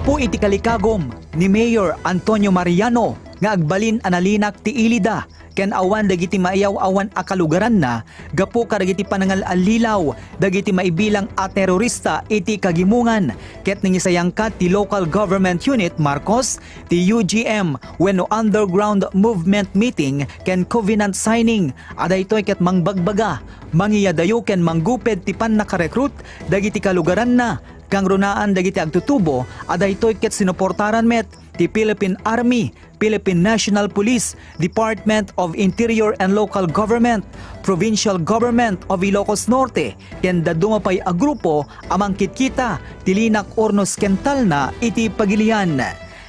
Gapu iti kalikagom ni Mayor Antonio Mariano nga agbalin analinak ti ilida ken awan dagiti maiyaw awan a kalugaran na gapu kadagiti panangal alilaw dagiti maibilang a terorista iti kagimungan ket nangisayangkat ti local government unit Marcos ti UGM wenno underground movement meeting ken covenant signing adaytoy ket mangbagbaga mangiyadayo ken mangguped ti pannakarekrut dagiti kalugaran na kang runaan dagiti agtutubo adaytoy ket sinuportaran met ti Philippine Army, Philippine National Police, Department of Interior and Local Government, Provincial Government of Ilocos Norte, ken dadumapay a grupo amang kitkita tilinak Hornos Kental na iti pagilian.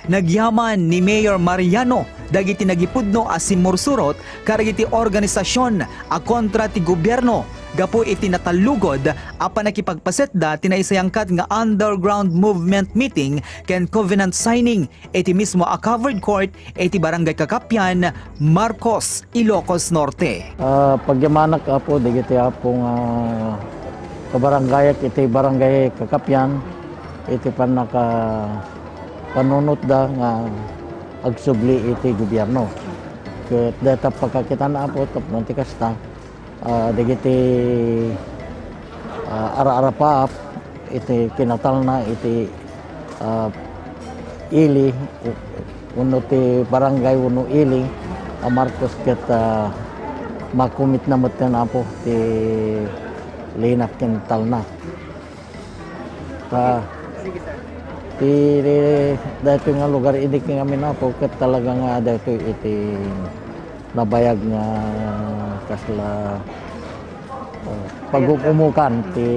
Nagyaman ni Mayor Mariano dagiti nagipudno a simursurot karagiti organisasyon a kontra ti gobyerno gapu iti natalugod a panakipagpasetda tinaisayangkat nga underground movement meeting ken covenant signing iti mismo a covered court iti barangay Kakapyan, Marcos, Ilocos Norte. Pagyamanak apo dagiti apong kabarangay iti barangay Kakapyan iti panaka panunot da nga agsubli iti gobyerno. Ket data pagkakita na apo tapno ti kasta dagiti ara-ara pa iti kinatal na iti ili uno ti barangay uno ili Marcos ket makumit na moten apo ti linak kintal na ti dito nga lugar ini kami na po ket talaga nga dito iti nabayag nga kasla pagukumukan ti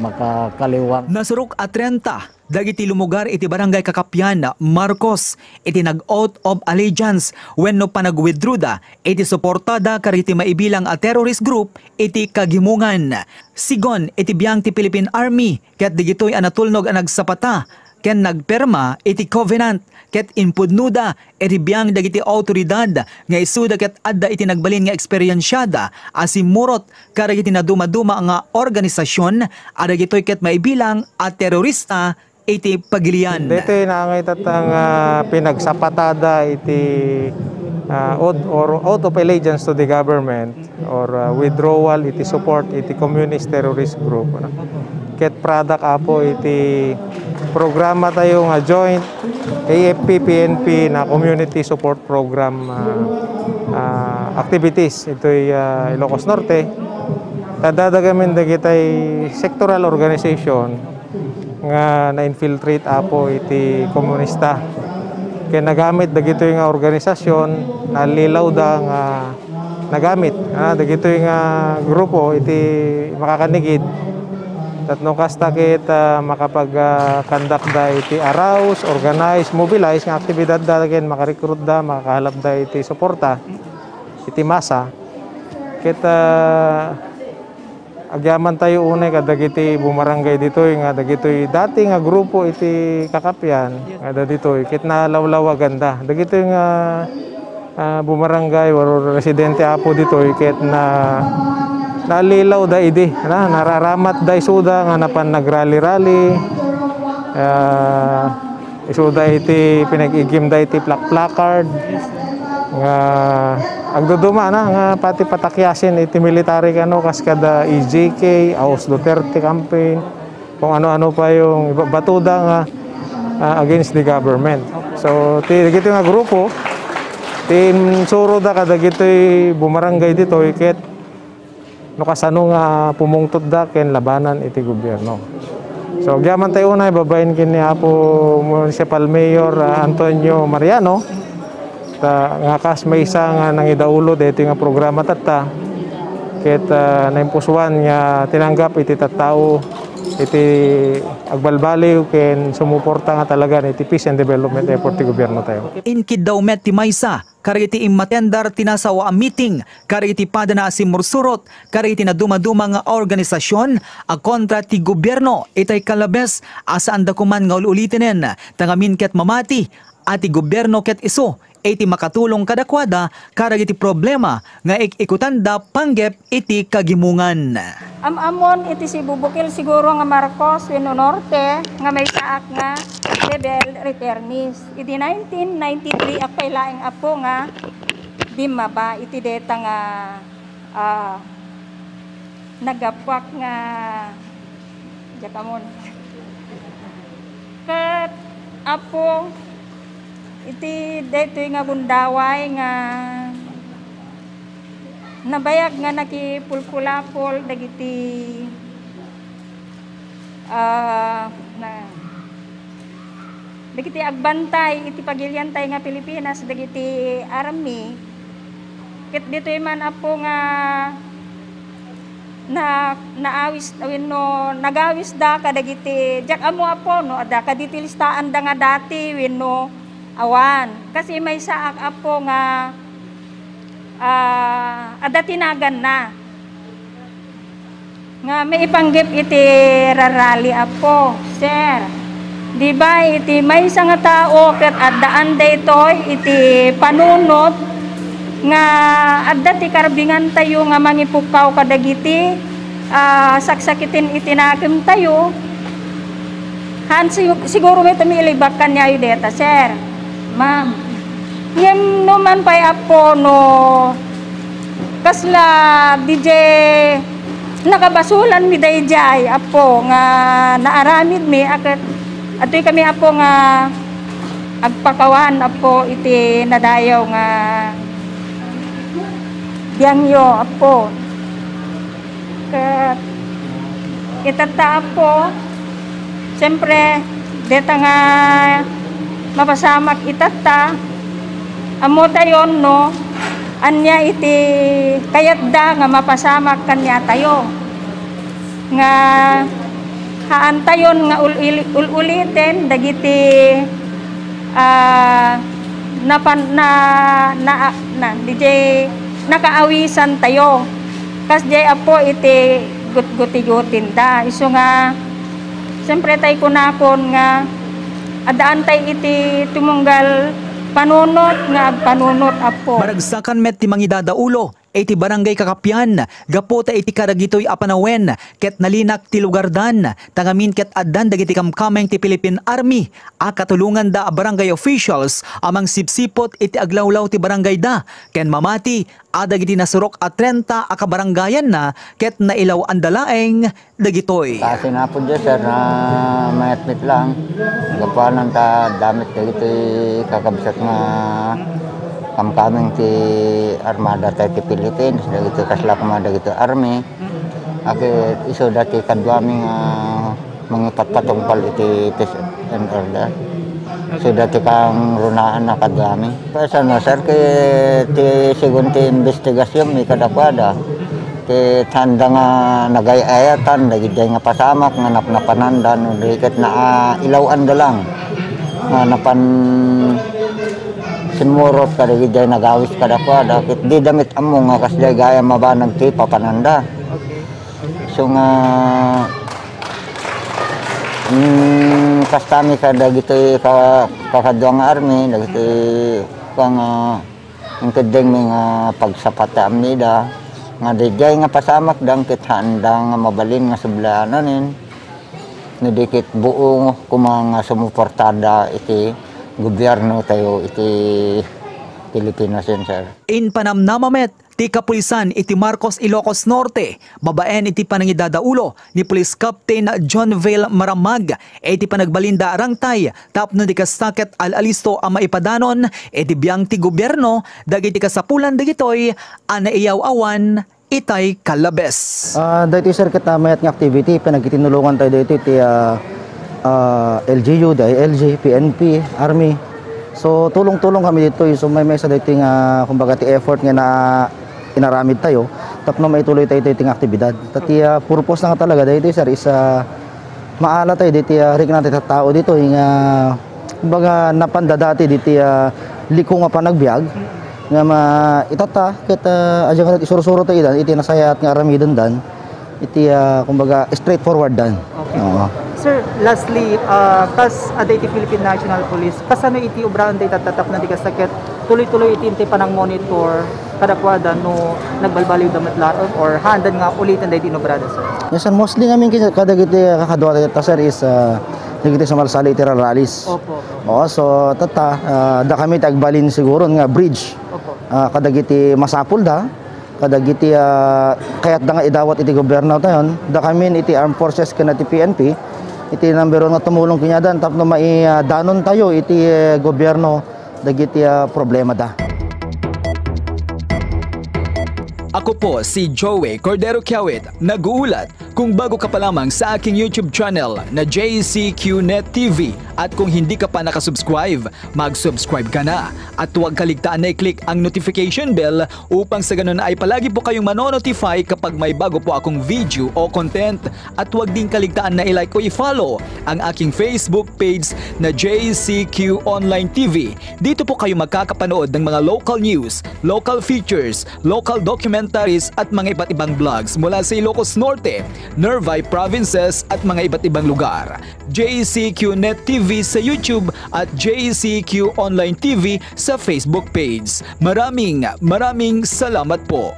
makakaliwang. Nasurok at 30 dagiti lumugar iti barangay Kakapyan, Marcos iti nag-oath of allegiance wenno panag-withdraw da iti suportada kariti maibilang a terrorist group iti kagimungan. Sigon iti biyang ti Philippine Army ket digitoy anatulnog a nagsapata ken nagperma iti covenant ket inpudnuda iti biyang dagiti autoridad nga isuda ket adda iti nagbalin nga eksperyensyada asimurot karagiti naduma-duma nga organisasyon adagitoy ket maibilang a terorista iti pagilian. Dito nangay tatang pinagsapatada iti oath of allegiance to the government or withdrawal iti support iti communist terrorist group. Ket product apo iti programa tayo nga joint AFP-PNP na community support program activities ito'y Ilocos Norte. Tadadagamin dagitay sectoral organization nga na-infiltrate apo iti komunista. Kaya nagamit dagitoy nga organisasyon nalilaw da nga nagamit dagitoy nga grupo iti makakanigid tatno kasta ket makapag-conduct da iti arouse, organize, mobilize nga aktibidad da ken makarecruit da, makahalap da iti suporta iti masa ket agyaman tayo unay kadagiti bumarangay ditoy nga dagitoy dati nga grupo iti Kakapyan nga ditoy ket nalawlaw ganda dagitoy nga bumarangay or residente apo ditoy ket na nalilaw da idi nararamat da isuda nga napan nagrally-rally isuda iti pinag-igim da iti placard nga agduduma na nga pati patakyasin iti military kano kas kada EJK, Aos Duterte campaign kung ano-ano pa yung batuda nga against the government. So ti gito nga grupo tin suro da kada gitoy bumarangay dito ket no kasano nga pumungtod da ken labanan iti gobyerno. So gyaman tayo unay babayin kini apo Municipal Mayor Antonio Mariano nga kas may isa nga nangidaulo dito nga programa tatta ket naimpusuan nga tinanggap iti tattao iti agbalbaliw ken sumuporta nga talaga iti peace and development effort ti gobyerno tayo. Inkid daw met ti maysa karagiti immatendar tinasawa a meeting karagiti padana asimursurot karagiti na dumaduma nga organisasyon a kontra ti gobyerno itay kalabes asaan da kuman nga ululitinen tangamin ket mamati ati gobyerno ket iso iti makatulong kadakwada karag iti problema nga ikutanda panggep iti kagimungan. Amon iti si Bubukil siguro nga Marcos wenno Norte nga may saak nga level returnist. Iti 1993 akay laing apo nga bimaba iti deta nga nagapak nga jakamon. Kat apo iti detoy nga gundaway nga nabayag nga nakipulkulapol dagiti dagiti agbantay iti pagilyantay nga Pilipinas dagiti army ket ditoy man apo nga naawis wenno nagawis da kadagiti jak amo apo no ada kaditi listaan da nga dati wenno awan kasi may saak apo nga ada tinagan na nga may ipanggip iti rarali apo sir di ba iti may isa nga tao ket addaan daytoy iti panunot nga adda ti karbingan tayo nga mangipukaw kadagiti saksakitin itinakim tayo han siguro may tumilibak kanya yu deta sir ma'am yan naman pa'y apo no kasla DJ nakabasulan mi dayjay apo nga naaramid mi akat atoy kami apo nga agpakawan apo iti nadayaw nga Yangyo apo ket itata apo siyempre deta nga mapasamak itata amo tayon no anya iti kayat da nga mapasamak kanya tayo nga haan tayon nga ulitin dagiti DJ nakaawisan tayo kas jay apo iti guti-gutin da iso nga siyempre tayo kunakon nga adaan tayo iti tumunggal panunot nga agpanunot apo Maragsakan met ti mangidadaulo iti barangay Kakapyan gapo ta iti karagitoy apanawen ket nalinak ti lugardan tangamin ket addan dagiti kamkameng ti Philippine Army katulungan da barangay officials amang sipsipot iti aglawlaw ti barangay da ken mamati dagiti nasurok a 30 kabarangayan na ket nailaw andalaeng dagitoy. Kasi na po dyan sir na mayatmit lang gapanan ta damit dagiti kakabsat nga kamkaming ti armada tayo ti Philippines dagiti kasla kumada dagiti army akit iso dati kadwaming mga patpatungpal iti peace and order so dati kang runaan na kadwami pasa no sir kay ti sigun ti investigasyon may kadakwada ti tanda nga nagayayatan dagiti nga pasamak nga napanandan diket na ilawan da lang nga napan sinmurot kada giday nagawis kada kwada kit di damit amo nga kasday gaya mabanag ti papananda so nga kastami kada gitoy kakadwa nga army dagiti kang ingkedeng nga pagsapata amnida nga digay nga pasamak dang kit handa nga mabalin nga sublaanan nidikit buong kumang sumuportada iti gobyerno tayo iti Pilipinas yun, sir. In panamnamamet, ti kapulisan iti Marcos Ilocos Norte, babaen iti panangidadaulo ni Police Captain John Vale Maramag, iti panagbalinda arangtay, tapno di kastaket al-alisto ang maipadanon, iti biyang ti gobyerno, dagiti kasapulan digitoy, anaiyaw awan, itay kalabes. Dito sir kita mayat nga activity, pinagkitinulungan tayo dito iti LGU, DILG, PNP, Army. So tulong-tulong kami dito. So may sa dating kumbaga ti effort nga na inaramid tayo. Tapno maituloy tayo dating aktibidad. Tati purpose na nga talaga dito sir is maala tayo dito rig natin tao dito nga kumbaga napandadati dito liko nga panagbiag nga itata ket adya nga isurusuro tayo iti nasayat nga aramidon dan iti kumbaga straightforward dan. Okay. Sir, lastly, kas aday ti Philippine National Police, kasano iti obrahan day tatatap na di kasakit, tuloy-tuloy iti intay panang monitor, kadakwada no nagbalbaliw damat laon or handan nga ulitin day tinobrada, sir? Yes, sir, mostly ngamin kadagiti kakadwa ta sir is nagiti sa marsali iti rallies. Opo. Oo, so tata da kami tagbalin siguro nga bridge. Opo. Kadagiti masapul da, kadagiti kayat da nga idawat iti gobyerno tayon, da kami iti armed forces ken iti PNP, iti number 1 nga tumulong kinyadan tapno danon tayo iti gobyerno dagiti problema da. Ako po si Joey Cordero Kiawit, nag-uulat. Kung bago ka pa lamang sa aking YouTube channel na JCQNet TV at kung hindi ka pa nakasubscribe, mag-subscribe ka na at huwag kaligtaan na i-click ang notification bell upang sa ganun ay palagi po kayong manonotify kapag may bago po akong video o content at huwag din kaligtaan na i-like o i-follow ang aking Facebook page na JCQ Online TV. Dito po kayo magkakapanood ng mga local news, local features, local documentaries at mga iba't ibang vlogs mula sa Ilocos Norte, Nueva Provinces at mga iba't ibang lugar. JCQNet TV sa YouTube at JCQ Online TV sa Facebook page. Maraming salamat po.